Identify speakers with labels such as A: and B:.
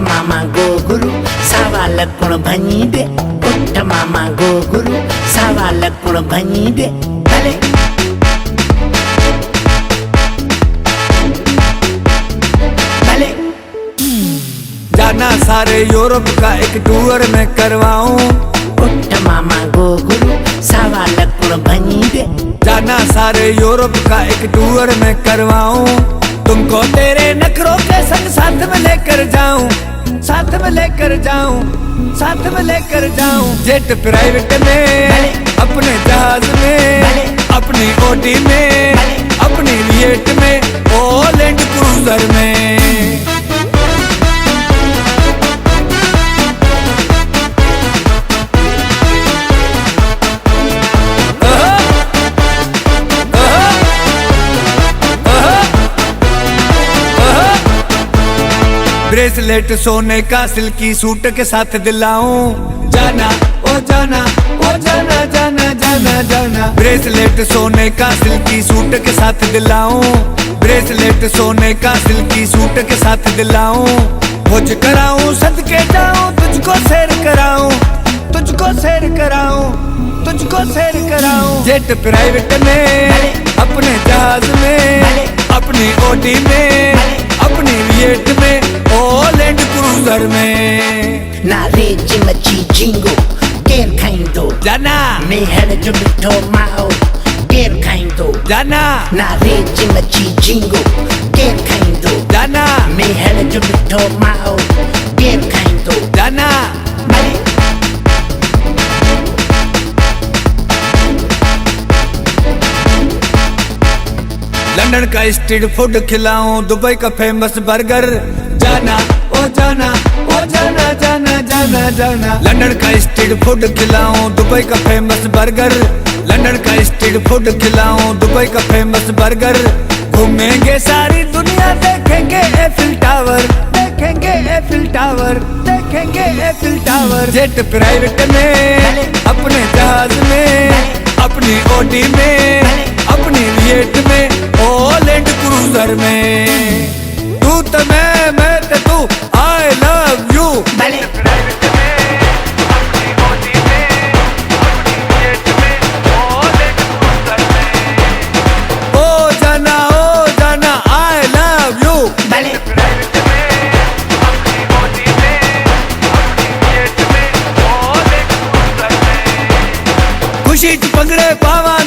A: मामा गो गुरु सावा लकुण भनी दे। उठ मामा गो गुरु सावा लकुण भनी दे। भले भले
B: जाना सारे यूरोप का एक टूर में करवाऊं।
A: उठ मामा गो गुरु सावा लकुण भनी दे।
B: जाना सारे यूरोप का एक टूर में करवाऊं। तुमको तेरे नखरों के संग साथ में लेकर जाऊं, साथ में लेकर जाऊं, साथ में लेकर जाऊं। जेट प्राइवेट में, अपने जहाज में, अपनी ओडी में, अपनी विएट में, ओ लैंड क्रूजर में। ब्रेसलेट सोने का सिल्की सूट के साथ दिलाऊं। जाना ओ जाना ओ जाना जाना जाना जाना। ब्रेसलेट सोने का सिल्की सूट के साथ दिलाऊं। ब्रेसलेट सोने का सिल्की सूट के साथ दिलाऊं। भोज कराऊं, सदके जाऊं, तुझको सैर कराऊं, तुझको सैर कराऊं, तुझको सैर कराऊं। जेट प्राइवेट में, अपने जहाज में, अपनी ओडी में, अपनी विएट में, ओ लैंड क्रूजर में।
A: नारे चिमची जिंगो केर खाइंदो।
B: जाना
A: मेहर जो मिठो माओ केर खाइंदो।
B: जाना
A: नारे चिमची जिंगो केर खाइंदो।
B: जाना
A: मेहर जो मिठो माओ केर खाइंदो।
B: जाना
A: भले
B: लंदन का स्ट्रीट फूड खिलाऊं, दुबई का फेमस बर्गर। जाना ओ जाना ओ जाना जाना जाना जाना। लंदन का स्ट्रीट फूड खिलाऊं, दुबई का फेमस बर्गर। लंदन का स्ट्रीट फूड खिलाऊं, दुबई का फेमस बर्गर। घूमेंगे सारी दुनिया, देखेंगे एफिल टावर, देखेंगे एफिल टावर, देखेंगे एफिल टावर। जेट प्राइवेट में, अपने जहाज में, अपनी ओडी में, अपनी विएट में, ओ लैंड क्रूजर में। तू तो मैं तो तू, आई लव यू।
A: भले
B: ओ जाना आई लव यू।
A: भले
B: खुशी च पंगड़े पावां